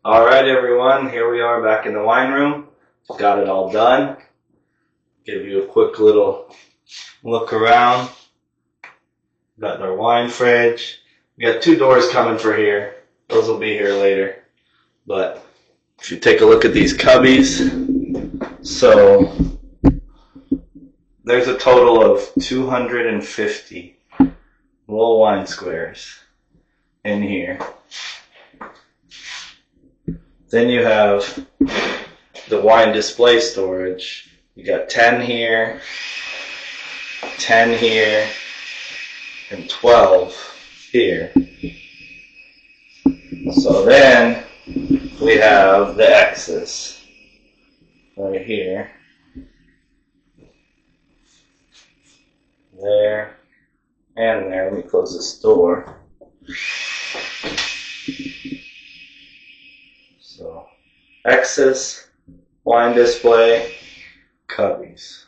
Alright everyone, here we are back in the wine room. Got it all done. Give you a quick little look around. Got our wine fridge. We got two doors coming for here. Those will be here later. But if you take a look at these cubbies, so there's a total of 250 little wine squares in here. Then you have the wine display storage. You got 10 here, 10 here, and 12 here. So then we have the X's right here, there, and there. Let me close this door. So, X's, wine display, cubbies.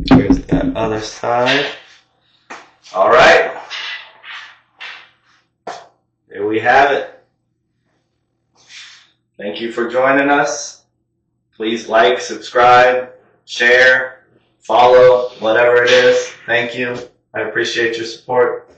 Here's that other side. Alright. There we have it. Thank you for joining us. Please like, subscribe, share, follow, whatever it is. Thank you. I appreciate your support.